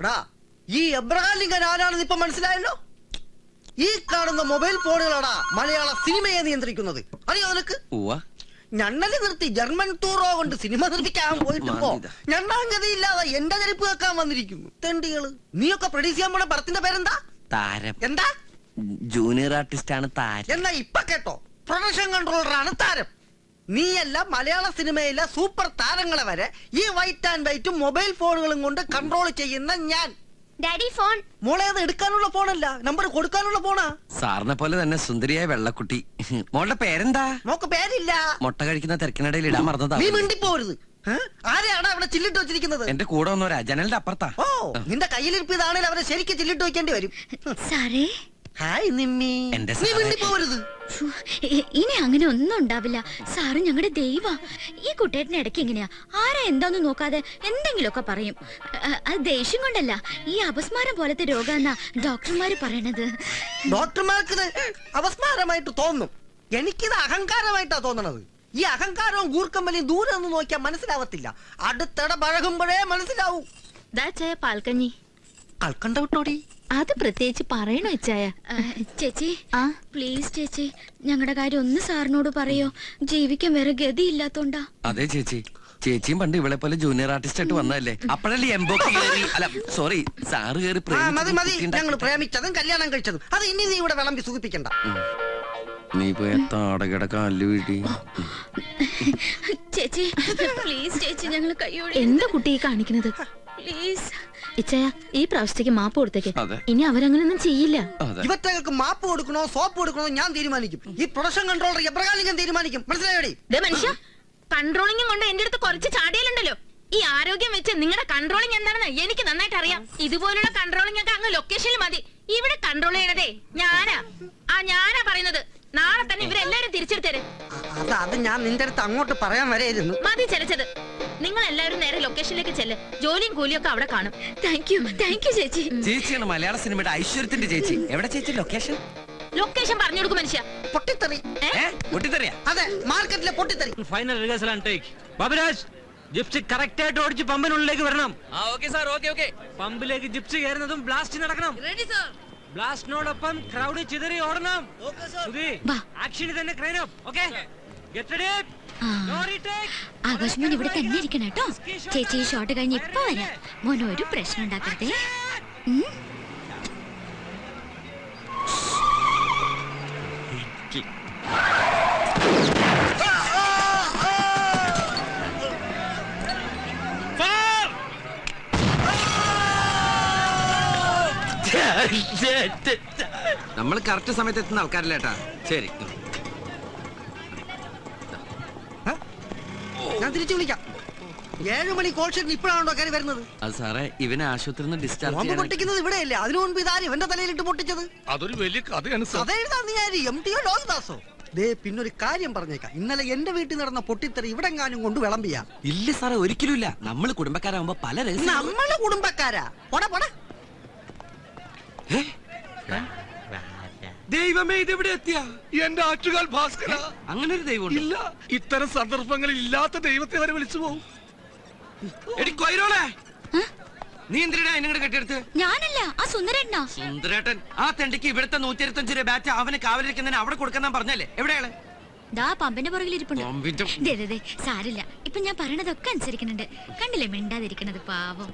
എടാ, ഈ Abraham Lincoln ആരാണെന്ന് ഇപ്പൊ മനസ്സിലായല്ലോ. ഈ കാണുന്ന മൊബൈൽ ഫോണുകളാടാ മലയാള സിനിമയെ നിയന്ത്രിക്കുന്നത്. അറിയോ നിനക്ക്? ഞണ്ണല് നിർത്തി ജർമ്മൻ ടൂറോ കൊണ്ട് സിനിമ നിർമ്മിക്കാൻ പോയിട്ടിപ്പോ ഞണ്ണാങ്കതിയില്ലാതെ എന്റെ ചെരുപ്പ് വെക്കാൻ വന്നിരിക്കുന്നു. തെണ്ടികള്. നീയൊക്കെ പ്രൊഡ്യൂസ് ചെയ്യാൻ പോണ പടത്തിന്റെ പേരെന്താ? താരം. എന്താ? ജൂനിയർ ആർട്ടിസ്റ്റ് ആണ് താരം. എന്നാ ഇപ്പൊ കേട്ടോ, പ്രൊഡക്ഷൻ കൺട്രോളറാണ് താരം. നീയല്ല, മലയാള സിനിമയിലെ സൂപ്പർ താരങ്ങളെ വരെ ഈ വൈറ്റ് ആൻഡ് വൈറ്റും മൊബൈൽ ഫോണുകളും കൊണ്ട് കൺട്രോൾ ചെയ്യുന്ന ഞാൻ. Daddy phone. മോളെ അത് എടുക്കാനുള്ള ഫോണല്ല, നമ്പർ കൊടുക്കാനുള്ള ഫോണാ. സാറിനെ പോലെ തന്നെ സുന്ദരിയായ വെള്ളക്കുട്ടി. മോളുടെ പേരെന്താ? മോക്ക് പേരില്ല. മുട്ട കഴിക്കുന്ന തിരക്കിനിടയിൽ ഇടാൻ മറന്നതാ. നീ മിണ്ടിപ്പോരുത്. ആരെയാണ് അവിടെ ചില്ലിട്ട് വെച്ചിരിക്കുന്നത്? എന്റെ കൂടെ വന്നവരാ, ജനലിന്റെ അപ്പുറത്താ. ഓ, നിന്റെ കയ്യിലിരിപ്പ് ഇതാണെങ്കിൽ അവരെ ശരിക്കും ചില്ലിട്ട് വെക്കേണ്ടി വരും. സാറേ. ഹായ് നിമ്മി. നീ മിണ്ടിപ്പോരുത്. ഇനി അങ്ങനെ ഒന്നും ഉണ്ടാവില്ല. സാറ് ഞങ്ങളുടെ ദൈവ. ഈ കുട്ടേട്ടന് ഇടയ്ക്ക് എങ്ങനെയാ ആരാ എന്താന്ന് നോക്കാതെ എന്തെങ്കിലുമൊക്കെ പറയും. അത് ദേഷ്യം കൊണ്ടല്ല, ഈ അപസ്മാരം പോലത്തെ രോഗമെന്നാ ഡോക്ടർമാര് പറയണത്. ഡോക്ടർമാർക്ക് അപസ്മാരമായിട്ട് തോന്നും, എനിക്കിത് അഹങ്കാരമായിട്ടാ തോന്നണത്. ഈ അഹങ്കാരവും ഗൂർക്കമ്പലിയും ദൂരെ നിന്ന് നോക്കിയാൽ മനസ്സിലാവത്തില്ല, അടുത്തിട പഴകുമ്പോഴേ മനസ്സിലാവൂ. പാൽക്കഞ്ഞി കൽക്കണ്ട വിട്ടോടി. അത് പ്രത്യേകിച്ച് പറയണോ ഇച്ചായ? ചേച്ചി, പ്ലീസ് ചേച്ചി, ഞങ്ങളുടെ കാര്യം ഒന്ന് സാറിനോട് പറയോ. ജീവിക്കാൻ വേറെ ഗതിയില്ലാത്തോണ്ടാ. അതെ ചേച്ചി, ചേച്ചിയും പണ്ട് ഇവളെ പോലെ ജൂനിയർ ആർട്ടിസ്റ്റ് ആയിട്ട് വന്നതല്ലേ. അപ്പോഴല്ലേ എംബോക്ക് കയറി, അല്ല സോറി, സാറ് കയറി. മതി മതി, ഞങ്ങൾ പ്രേമിച്ചതും കല്യാണം കഴിച്ചതും അത് ഇനി നീ ഇവിടെ വിളമ്പി സുഖിപ്പിക്കണ്ട. നീ പോയ താടകിടക്ക അല്ലു വീട്ടി. ചേച്ചി പ്ലീസ് ചേച്ചി, ഞങ്ങൾ കയ്യോടെ. എന്താ കുട്ടി കാണിക്കുന്നത്? പ്ലീസ് ഇച്ചയ, ഈ പ്രാവശ്യത്തേക്ക് മാപ്പ് കൊടുത്തേക്ക്. ഇനി അവരങ്ങനൊന്നും ചെയ്യില്ല. ഇവറ്റകൾക്ക് മാപ്പ് കൊടുക്കണോ സോപ്പ് കൊടുക്കണോ ഞാൻ തീരുമാനിക്കും. ഈ പ്രൊഡക്ഷൻ കൺട്രോളർ എബ്രഹാം ലിങ്കൻ തീരുമാനിക്കും. മനസ്സിലായോടി? മനുഷ്യ, കൺട്രോളിംഗ് കൊണ്ട് എന്റെ അടുത്ത് കുറച്ച് ചാടിയാലുണ്ടല്ലോ. ഈ ആരോഗ്യം വെച്ച് നിങ്ങളുടെ കൺട്രോളിംഗ് എന്താണെന്ന് എനിക്ക് നന്നായിട്ട് അറിയാം. ഇതുപോലുള്ള കൺട്രോളിംഗ് ഒക്കെ അങ്ങ് ലൊക്കേഷനിൽ മതി. ഇവിടെ കൺട്രോൾ ചെയ്യണതേ ഞാനാ പറയുന്നത്. നാളെ തന്നെ ഇവരെല്ലാരും തിരിച്ചെടുത്തേര്. അത് ഞാൻ നിന്റെ അടുത്ത് അങ്ങോട്ട് പറയാൻ വരെയായിരുന്നു. മതി ചെലച്ചത്. നിങ്ങൾ എല്ലാവരും നേരെ ലൊക്കേഷനിലേക്ക് ചെല്ല്. ജോലിയും കൂലിയും ഒക്കെ അവിടെ കാണും. താങ്ക് യു ചേച്ചി. ചേച്ചിയാണ് മലയാള സിനിമയുടെ ഐശ്വര്യത്തിന്റെ ചേച്ചി. എവിടെ ചേച്ചി ലൊക്കേഷൻ? ലൊക്കേഷൻ പറഞ്ഞു കൊടുക്കും മനുഷ്യ. പൊട്ടിത്തെറി. പൊട്ടിത്തെറിയാ? അതെ, മാർക്കറ്റിലെ പൊട്ടിത്തെറി. Final rehearsal and take. Baburaj, gypsy correct ആയിട്ട് ഓടിച്ച് പമ്പിനുള്ളിലേക്ക് വരണം. പമ്പിലേക്ക് ജിപ്സി കയറുന്നതും ബ്ലാസ്റ്റ് നടക്കണം. ബ്ലാസ്റ്റിനോടൊപ്പം ക്രൗഡ് ചിതറി ഓടണം. ആക്ഷന് തന്നെ crane up. Okay, get ready. Akash മോൻ ഇവിടെ തന്നെ ഇരിക്കണം കേട്ടോ. ചേച്ചി ഈ ഷോട്ട് കഴിഞ്ഞ് ഇപ്പൊ വരാം. മോൻ ഒരു പ്രശ്നം ഉണ്ടാക്കരുതേ. നമ്മൾ കറക്റ്റ് സമയത്ത് എത്തുന്ന ആൾക്കാരല്ലേ ഏട്ടാ. ശരി, ഞാൻ തിരിച്ചു വിളിക്കാം. 7 മണി കോൾ ഷീറ്റിൽ ഇപ്പോഴാണോ കയറി വരുന്നത്? അത് സാറേ, ഇവനെ ആശുപത്രിയിൽ ഡിസ്ചാർജ് പൊട്ടിക്കുന്നത് ഇവിടെയല്ലേ? അതിനു മുൻപ് ഇതാരും എന്റെ തലയിലിട്ട് പൊട്ടിച്ചത്. അതൊരു വലിയ കഥയാണ്. ലോഹിദാസോ? ദേ, പിന്നൊരു കാര്യം പറഞ്ഞേക്കാം. ഇന്നലെ എന്റെ വീട്ടിൽ നടന്ന പൊട്ടിത്തെറി ഇവിടെ എങ്ങാനും കൊണ്ട് വിളമ്പിയാ? ഇല്ല സാറേ, ഒരിക്കലും ഇല്ല. നമ്മള് കുടുംബക്കാരാകുമ്പോ പല നമ്മള് കുടുംബക്കാരാ. ദൈവമേ, ഇതെവിടെ എത്തിയ എന്റെ ആറ്റുകാൽ ഭാസ്കര. അങ്ങനെ ഒരു ദൈവം ഇല്ല, ഇത്തരം സന്ദർഭങ്ങളിൽ ഇല്ലാത്ത ദൈവത്തെ വരെ വിളിച്ചു പോകും. നീ എന്തിനാ എന്നെ കെട്ടിയെടുത്ത്? ഞാനല്ല, ആ സുന്ദരേട്ടനാ. സുന്ദരേട്ടൻ ആ തെണ്ടിക്ക് ഇവിടുത്തെ 125 രൂപ ബാറ്റ് അവന് കാവലിരിക്കുന്നതിന് അവിടെ കൊടുക്കാൻ പറഞ്ഞല്ലേ. എവിടെയാണ്? പമ്പിന്റെ പുറകിൽ ഇരിപ്പുണ്ട്. സാരില്ല, ഇപ്പൊ ഞാൻ പറയണതൊക്കെ അനുസരിക്കുന്നുണ്ട്. കണ്ടില്ലേ മിണ്ടാതിരിക്കണത്, പാവം.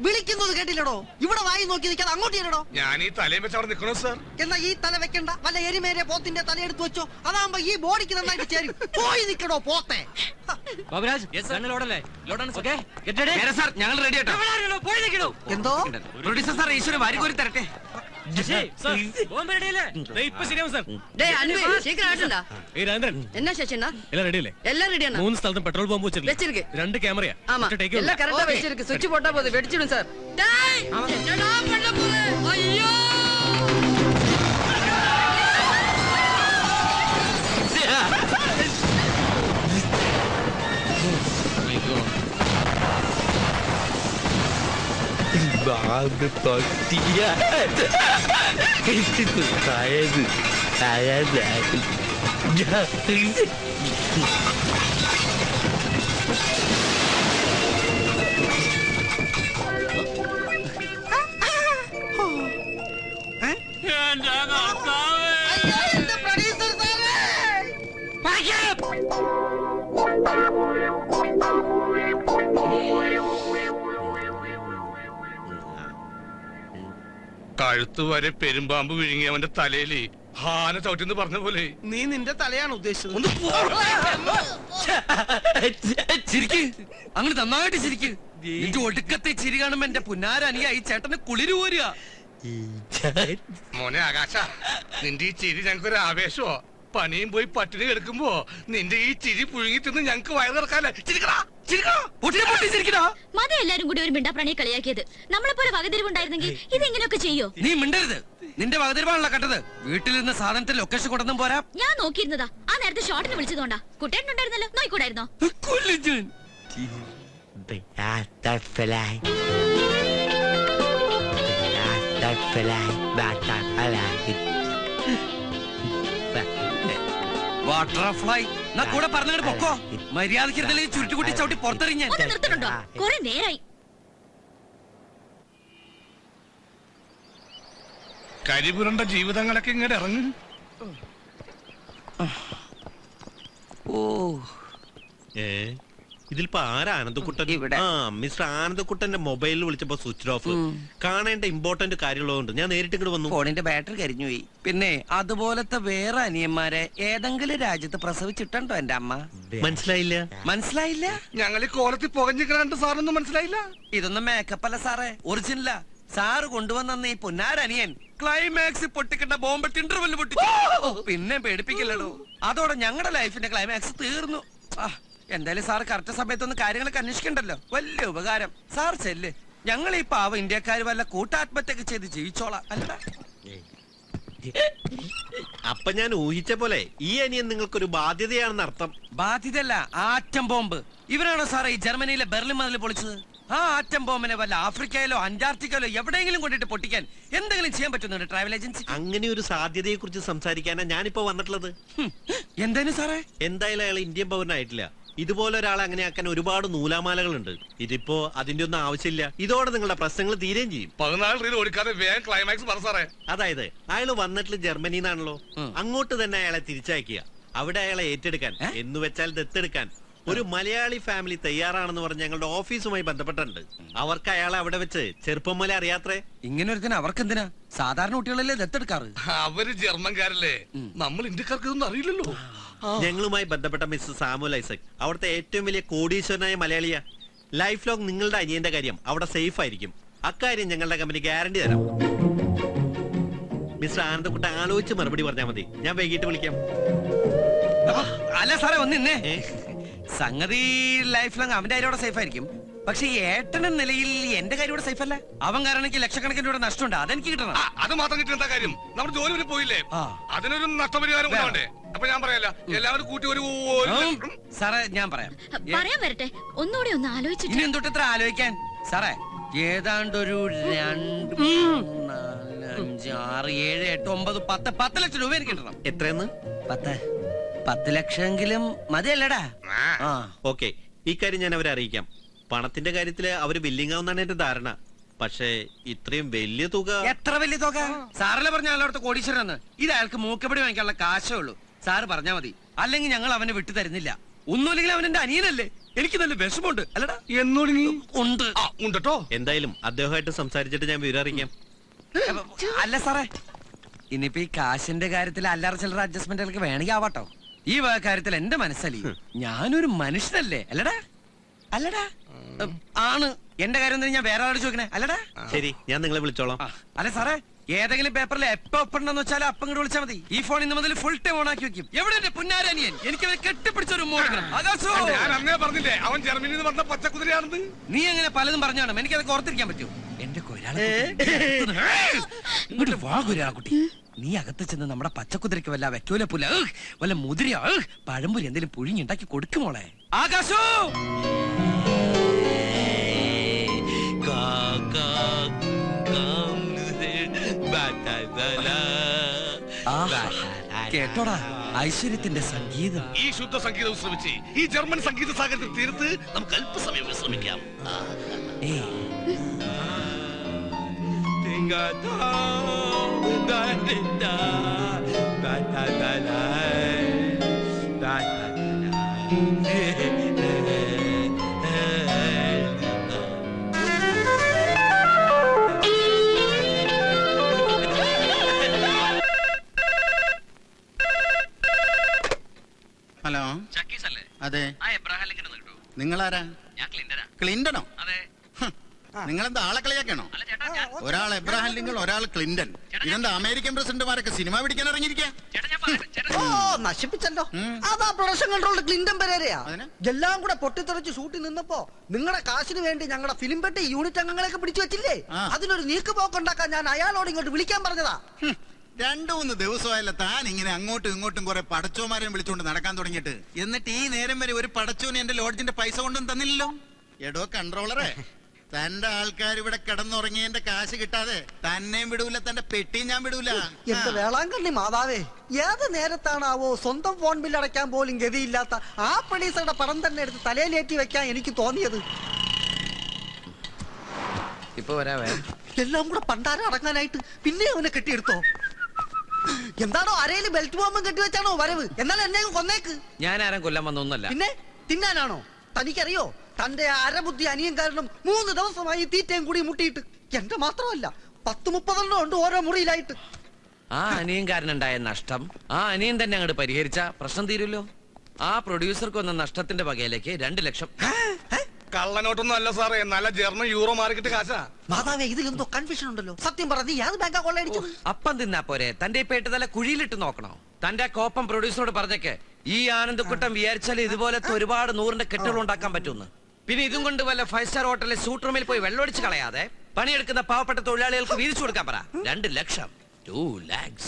വിളിക്കുന്നത് കേട്ടില്ലടോ? ഇവിടെ വായി നോക്കി നിൽക്കാതെ അങ്ങോട്ട് ചെല്ലടോ. ഞാൻ ഈ തലയും വെച്ച് അവിടെ നിൽക്കണോ സാർ? എന്നാ ഈ തല വെക്കണ്ട, വല്ല എരിമേരെ പോത്തിന്റെ തല എടുത്ത് വെച്ചോ. അതാകുമ്പോ ഈ ബോഡിക്ക് നന്നായിട്ട് ചേരും. പോയി നിൽക്കണോ പോത്തെ. ഞങ്ങൾ റെഡി ആയിട്ടോ. എന്തോ പ്രൊഡ്യൂസർ സാർ ഈശ്വരൻ വാരിക്കോരി തരട്ടെ. என்ன சேஷனா எல்லாம் ரெடி இல்ல? எல்லாம் ரெடியா? 3 സ്ഥലത്തും പെട്രോൾ പമ്പ് വെച്ചിருக்கு. 2 ക്യാമറയാ. எல்லாம் கரெக்ட்டா வெச்சிருக்கு. சுவிட்ச் போட்டா போதும், வெடிச்சிடும் சார். டேய், என்னடா பண்ண போற? ஐயோ! ബാബ് പൊട്ടിയ അതായത് കഴുത്ത് വരെ പെരുമ്പാമ്പ് വിഴുങ്ങി അവന്റെ തലയില് ഹാന ചവിട്ടിന്ന് പറഞ്ഞ പോലെ. നീ നിന്റെ തലയാണ് ഉദ്ദേശിച്ചത്. ഒന്ന് ചിരിക്ക്, അങ്ങനെ നന്നായിട്ട് ചിരിക്ക്. നിന്റെ ഒടുക്കത്തെ ചിരി കാണുമ്പോ എന്റെ പുന്നാരനിയ ഈ ചേട്ടന് കുളിര് പോരുക. മോനെ ആകാശ, നിന്റെ ഈ ചിരി ഞങ്ങൾക്കൊരു ആവേശമോ? പണിയും പോയി പട്ടിണി കിടക്കുമ്പോ നിന്റെ ഈ ചിരി പുഴുങ്ങി തിന്ന് ഞങ്ങക്ക് വയറ് കിടക്കാല്ലേ. മത എല്ലാരും കൂടി ഒരു മിണ്ടാപ്രാണിയെ കളിയാക്കിയത്. നമ്മളെപ്പോലെ വകതിരിവുണ്ടായിരുന്നെങ്കിൽ ഇതെങ്ങനെയൊക്കെ ചെയ്യോ? നീ മിണ്ടരുത്. നിന്റെ വകതിരിവാണല്ലോ കട്ടത്. വീട്ടിൽ നിന്ന് സാധനത്തിൽ ലൊക്കേഷൻ കൊണ്ടൊന്നും പോരാ. ഞാൻ നോക്കിയിരുന്നതാ. ആ നേരത്തെ ഷോട്ടിന് വിളിച്ചതുകൊണ്ടാ. കുട്ടേട്ടനുണ്ടായിരുന്നല്ലോ, നോയിക്കൂടായിരുന്നോ? വാട്ടർഫ്ലൈ എന്നാ കൂടെ പറഞ്ഞിട്ട് പൊക്കോ. മര്യാദയ്ക്ക് ചുരുട്ടുകുട്ടി ചവിട്ടി പുറത്തെറിഞ്ഞ ഒന്ന് നിർത്തണുണ്ടോ? കുറെ നേരായി. കരിപുരണ്ട ജീവിതങ്ങളൊക്കെ ഇങ്ങോട്ട് ഇറങ്ങും. ഇതിലിപ്പോ ആരാ ആനന്ദക്കുട്ടൻ? ആ, മിസ്റ്റർ ആനന്ദക്കുട്ടന്റെ മൊബൈലിൽ വിളിച്ചപ്പോ സ്വിച്ച് ഓഫ്. കാണേണ്ട ഇമ്പോർട്ടന്റ് കാര്യങ്ങളുണ്ട്. ഞാൻ നേരിട്ട് ഇങ്ങോട്ട് വന്നു. ഫോണിന്റെ ബാറ്ററി കരിഞ്ഞുപോയി. പിന്നെ അതുപോലത്തെ വേറെ അനിയന്മാരെ ഏതെങ്കിലും രാജ്യത്ത് പ്രസവിച്ചിട്ടുണ്ടോ എന്റെ അമ്മ? മനസ്സിലായില്ല. മനസ്സിലായില്ല? ഞങ്ങൾ ഈ കോലത്തിൽ പുകഞ്ഞിട്ട് സാറൊന്നും മനസ്സിലായില്ല. ഇതൊന്നും മേക്കപ്പ് അല്ല സാറേ, ഒറിജിനലാ. സാറ് കൊണ്ടുവന്ന ഈ പൊന്നാരനിയൻ ക്ലൈമാക്സ് പൊട്ടിക്കേണ്ട ബോംബ് ഇന്റർവെല് പൊട്ടിച്ചു. പിന്നെ പേടിപ്പിക്കില്ലടോ. അതോടെ ഞങ്ങളുടെ ലൈഫിന്റെ ക്ലൈമാക്സ് തീർന്നു. എന്തായാലും സാർ കറക്റ്റ് സമയത്തൊന്ന് കാര്യങ്ങളൊക്കെ അന്വേഷിക്കണ്ടല്ലോ. വലിയ ഉപകാരം. സാർ ചെല്ല്. ഞങ്ങൾ ഈ പാവം ഇന്ത്യക്കാർ വല്ല കൂട്ടാത്മഹത്യൊക്കെ ചെയ്ത് ജീവിച്ചോളാം. അല്ലടാ, അപ്പൊ ഞാൻ ഊഹിച്ച പോലെ ഈ അനിയൻ നിങ്ങൾക്കൊരു ബാധ്യതയാണെന്ന് അർത്ഥം. ബാധ്യതയല്ല, ആറ്റം ബോംബ്. ഇവരാണോ സാറേ ഈ ജർമ്മനിയിലെ ബെർലിൻ മതിൽ പൊളിച്ചത്? ആ ആറ്റം ബോംബിനെ വല്ല ആഫ്രിക്കയിലോ അന്റാർട്ടിക്കയിലോ എവിടെയെങ്കിലും കൊണ്ടിട്ട് പൊട്ടിക്കാൻ എന്തെങ്കിലും ചെയ്യാൻ പറ്റുന്നുണ്ട് ട്രാവൽ ഏജൻസി? അങ്ങനെ ഒരു സാധ്യതയെ കുറിച്ച് സംസാരിക്കാനാ ഞാനിപ്പോ വന്നിട്ടുള്ളത്. എന്തായാലും സാറേ, എന്തായാലും അയാൾ ഇന്ത്യൻ പൗരനായിട്ടില്ല. ഇതുപോലെ ഒരാളെ അങ്ങനെ ആക്കാൻ ഒരുപാട് നൂലാമാലകളുണ്ട്. ഇതിപ്പോ അതിന്റെ ഒന്നും ആവശ്യമില്ല. ഇതോടെ നിങ്ങളുടെ പ്രശ്നങ്ങൾ തീരുകയും ചെയ്യും. 14 റീൽ ഓടിക്കാതെ വേഗം ക്ലൈമാക്സ് പറ സാറേ. അതായത് അയാൾ വന്നിട്ട് ജർമ്മനിന്നാണല്ലോ, അങ്ങോട്ട് തന്നെ അയാളെ തിരിച്ചയക്കുക. അവിടെ അയാളെ ഏറ്റെടുക്കാൻ, എന്ന് വെച്ചാൽ ദത്തെടുക്കാൻ ഒരു മലയാളി ഫാമിലി തയ്യാറാണെന്ന് പറഞ്ഞ് ഞങ്ങളുടെ ഓഫീസുമായി ബന്ധപ്പെട്ടിട്ടുണ്ട്. അവർക്ക് അയാളെ അവിടെ വെച്ച് ചെറുപ്പം മുതലേ അറിയാത്രേ. ഇങ്ങനെ ഒരുത്തിന് അവർക്ക് എന്തിനാ? സാധാരണ കുട്ടികളല്ലേ ദത്തെടുക്കാറ്. അവര് ജർമ്മൻകാരല്ലേ, നമ്മൾ ഇന്ത്യക്കാർക്ക് ഇതൊന്നും അറിയില്ലല്ലോ. ഞങ്ങളുമായി ബന്ധപ്പെട്ട മിസ്റ്റർ സാമുൽ ഐസക് അവിടുത്തെ ഏറ്റവും വലിയ കോടീശ്വരനായ മലയാളിയാ. ലൈഫ് ലോങ് നിങ്ങളുടെ അനിയന്റെ കാര്യം അവിടെ സേഫ് ആയിരിക്കും. അക്കാര്യം ഞങ്ങളുടെ കമ്പനി ഗ്യാരണ്ടി തരാം. മിസ്റ്റർ ആനന്ദക്കുട്ട ആലോചിച്ച് മറുപടി പറഞ്ഞാൽ മതി. ഞാൻ വൈകിട്ട് വിളിക്കാം. അല്ല സാറേ, ഒന്നിന്നേ. സംഗതി ലൈഫ് ലോങ് അവന്റെ കാര്യം സേഫ് ആയിരിക്കും. പക്ഷെ ഈ ഏട്ടൻ എന്ന നിലയിൽ എന്റെ കാര്യം ഇവിടെ സേഫ് അല്ല. അവൻ കാരണം എനിക്ക് ലക്ഷക്കണക്കിന് രൂപ നഷ്ടമുണ്ട്. അതെനിക്ക് കിട്ടണം. അത് മാത്രം കിട്ടിയ എന്താ കാര്യം? നമ്മുടെ ജോലി വരെ പോയില്ലേ? അതിനൊരു നഷ്ടപരിഹാരം ഉണ്ടാവണ്ടേ? അപ്പൊ ഞാൻ പറയാല്ല, എല്ലാവരും കൂട്ടി ഒരു സാറേ ഞാൻ പറയാം. പറയാൻ വരട്ടെ, ഒന്നുകൂടി ഒന്ന് ആലോചിച്ചിട്ട്. ഇനി എന്തൊട്ട് ഇത്ര ആലോചിക്കാൻ? സാറേ, ഏതാണ്ടൊരു 2, 3, 4, 5, 6, 7, 8, 9, 10 ലക്ഷം രൂപ എനിക്ക് കിട്ടണം. എത്രയെന്ന്? 10 ലക്ഷമെങ്കിലും മതിയല്ലടാ. ഓക്കെ, ഈ കാര്യം ഞാൻ അവരെ അറിയിക്കാം. പണത്തിന്റെ കാര്യത്തില് അവര് ബില്ലിംഗ് ആവുന്നാണ് എന്റെ ധാരണ. പക്ഷേ ഇത്രയും വലിയ തുക. എത്ര വലിയ തുക? സാറല്ലേ പറഞ്ഞ അയാളോടത്ത് കോടീശ്വരന്ന്. ഇത് അയാൾക്ക് മൂക്കപ്പടി വാങ്ങിക്കാനുള്ള കാശേ ഉള്ളൂ. സാറ് പറഞ്ഞാ മതി, അല്ലെങ്കിൽ ഞങ്ങൾ അവനെ വിട്ടു തരുന്നില്ല. ഒന്നുമില്ലെങ്കിൽ അവൻ എന്റെ അനിയനല്ലേ. എനിക്ക് നല്ല വിഷമമുണ്ട്. അല്ലടാ, ഉണ്ട് ഉണ്ടോ? എന്തായാലും അദ്ദേഹമായിട്ട് സംസാരിച്ചിട്ട് ഞാൻ വിവരം അറിയിക്കാം. അല്ല സാറേ, ഇനിയിപ്പോ ഈ കാശിന്റെ കാര്യത്തിൽ അല്ലറ ചില്ലറ അഡ്ജസ്റ്റ്മെന്റുകൾക്ക് വേണമെങ്കിൽ ആവാട്ടോ. ഈ കാര്യത്തിൽ എന്റെ മനസ്സലി ഞാനൊരു മനുഷ്യനല്ലേ. അല്ലടാ, അല്ലടാ ആണ്. എന്റെ കാര്യം ഞാൻ വേറെ ആളോട് ചോദിക്കണേ. അല്ലടാ. ശരി, ഞാൻ നിങ്ങളെ വിളിച്ചോളാം. അല്ല സാറേ, ഏതെങ്കിലും പേപ്പറിൽ എപ്പോ ഒപ്പിടണമെന്ന് വെച്ചാൽ അപ്പം ഇങ്ങോട്ട് വിളിച്ചാൽ മതി. ഈ ഫോൺ ഇന്ന് മുതൽ ഫുൾ ടൈം ഓൺ ആക്കി വെക്കും. എവിടെ എന്റെ പുന്നാരനിയൻ? എനിക്ക് അവരെ കെട്ടിപ്പിടിച്ചൊരു ഞാൻ അന്നേ പറഞ്ഞില്ലേ അവൻ ജർമ്മനിയിൽ നിന്ന് വന്ന പച്ചക്കുതിരയാണെന്ന്. നീ അങ്ങനെ പലതും പറഞ്ഞാണ്. എനിക്കത് ഓർത്തിരിക്കാൻ പറ്റുമോ? എന്റെ ഇങ്ങോട്ട് വാ കുട്ടി. നീ അകത്ത് ചെന്ന് നമ്മുടെ പച്ചക്കുതിരക്ക് വല്ല വെക്കൂല പുല വല്ല മുതിര പഴംപുരി എന്തെങ്കിലും പുഴിഞ്ഞുണ്ടാക്കി കൊടുക്കുമോളെ. ആകാശോ, കേട്ടോടാ ഐശ്വര്യത്തിന്റെ സംഗീതം. ഈ ശുദ്ധ സംഗീതം ശ്രമിച്ച് ഈ ജർമ്മൻ സംഗീത സാഗരത്തിൽ തീർത്ത് നമുക്ക് അല്പസമയം വിശ്രമിക്കാം. Da ഹലോ അതെ നിങ്ങളാരാ ക്ലിന്റനോ നിങ്ങളെന്താ ആളെ കളിയാക്കണോ ഒരാൾ എബ്രഹാം ലിങ്കൺ ഒരാൾ ക്ലിന്റൺ ഇതെന്താ അമേരിക്കൻ പ്രസിഡന്റുമാരൊക്കെ സിനിമ പിടിക്കാൻ ഇറങ്ങിയിരിക്കാ ഓ നശിപ്പിച്ചല്ലോ അതാ പ്രൊഡക്ഷൻ കൺട്രോളിൽ ക്ലിന്റൺ പെരേരയാ അതിന്? എല്ലാം കൂടെ പൊട്ടിത്തെറിച്ച് ഷൂട്ടിൽ നിന്നപ്പോ നിങ്ങളുടെ കാശിന് വേണ്ടി ഞങ്ങളുടെ ഫിലിം പെട്ടി യൂണിറ്റ് അംഗങ്ങളെയൊക്കെ പിടിച്ചു വെച്ചില്ലേ ആ. അതിനൊരു നീക്കുപോക്കുണ്ടാക്കാൻ ഞാൻ അയാളോട് ഇങ്ങോട്ട് വിളിക്കാൻ പറഞ്ഞതാ 2-3 ദിവസമായല്ല താൻ ഇങ്ങനെ അങ്ങോട്ടും ഇങ്ങോട്ടും കുറെ പടച്ചോമാരെ വിളിച്ചുകൊണ്ട് നടക്കാൻ തുടങ്ങിയിട്ട് എന്നിട്ട് ഈ നേരം വരെ ഒരു പടച്ചോന് എന്റെ ലോഡ്ജിന്റെ പൈസ കൊണ്ടും തന്നില്ലല്ലോ എടോ കൺട്രോളറെ തന്റെ ആൾക്കാർ ഇവിടെ കിടന്നുറങ്ങിയതിന്റെ കാശ് കിട്ടാതെ തന്നെയും വിടൂല തന്റെ പെട്ടിയും ഞാൻ വിടൂല എന്റെ വേളാങ്കണ്ണി മാതാവേ ഏത് നേരത്താണാവോ സ്വന്തം ഫോൺ ബില്ല് അടയ്ക്കാൻ പോലും ഗതിയില്ലാത്ത ആ പ്രൊഡ്യൂസറുടെ പടം തന്നെ എടുത്ത് തലയിലേറ്റി വെക്കാൻ എനിക്ക് തോന്നിയത്. ഇപ്പൊ വരാവേ. എല്ലാം കൂടെ പണ്ടാരം അടങ്ങാനായിട്ട് പിന്നെ അവനെ കെട്ടിയെടുത്തോ? എന്താണോ അരയില് ബെൽറ്റ് ബോംബും കെട്ടിവെച്ചാണോ വരവ്? എന്നാലും എന്നെ കൊന്നേക്ക്. ഞാൻ ആരും കൊല്ലാൻ വന്നൊന്നല്ല. പിന്നെ തിന്നാനാണോ? തനിക്കറിയോ തന്റെ അരബുദ്ധി അനിയൻ കാരണം 3 ദിവസമായി തീറ്റയും കൂടി മുട്ടിയിട്ട്. എന്റെ മാത്രമല്ല 10-30 ഉണ്ട് ഓരോ മുറിയിലായിട്ട്. ആ അനിയൻകാരനുണ്ടായ നഷ്ടം ആ അനിയൻ തന്നെ അങ്ങോട്ട് പരിഹരിച്ച പ്രശ്നം തീരുമല്ലോ. ആ പ്രൊഡ്യൂസർക്ക് വന്ന നഷ്ടത്തിന്റെ വകയിലേക്ക് 2 ലക്ഷം. കള്ളനോട്ടൊന്നും അല്ല സാറേ, നല്ല ജർമ്മൻ യൂറോ മാർക്കറ്റ് കാശാ. മാതാവേ ഇതിലെന്തോ കൺഫ്യൂഷൻ ഉണ്ടല്ലോ. സത്യം പറ, നീ ഏത് ബാങ്കാ കൊള്ളയടിച്ചത്? അപ്പം തിന്നാ പോരെ, തന്റെ പേട്ട് തല കുഴിയിലിട്ട് നോക്കണോ? തന്റെ കോപ്പം പ്രൊഡ്യൂസറോട് പറഞ്ഞേക്ക് ഈ ആനന്ദക്കുട്ടം വിചാരിച്ചാൽ ഇതുപോലത്തെ ഒരുപാട് 100ന്റെ കെട്ടുകൾ ഉണ്ടാക്കാൻ പറ്റുമെന്ന്. പിന്നെ ഇതും കൊണ്ട് വല്ല 5 സ്റ്റാർ ഹോട്ടലിലെ സൂട്ട് റൂമിൽ പോയി വെള്ളമൊടിച്ച് കളയാതെ പണിയെടുക്കുന്ന പാവപ്പെട്ട തൊഴിലാളികൾക്ക് വീതിച്ചു കൊടുക്കാൻ പറ. 2 ലക്ഷം 2 lakhs.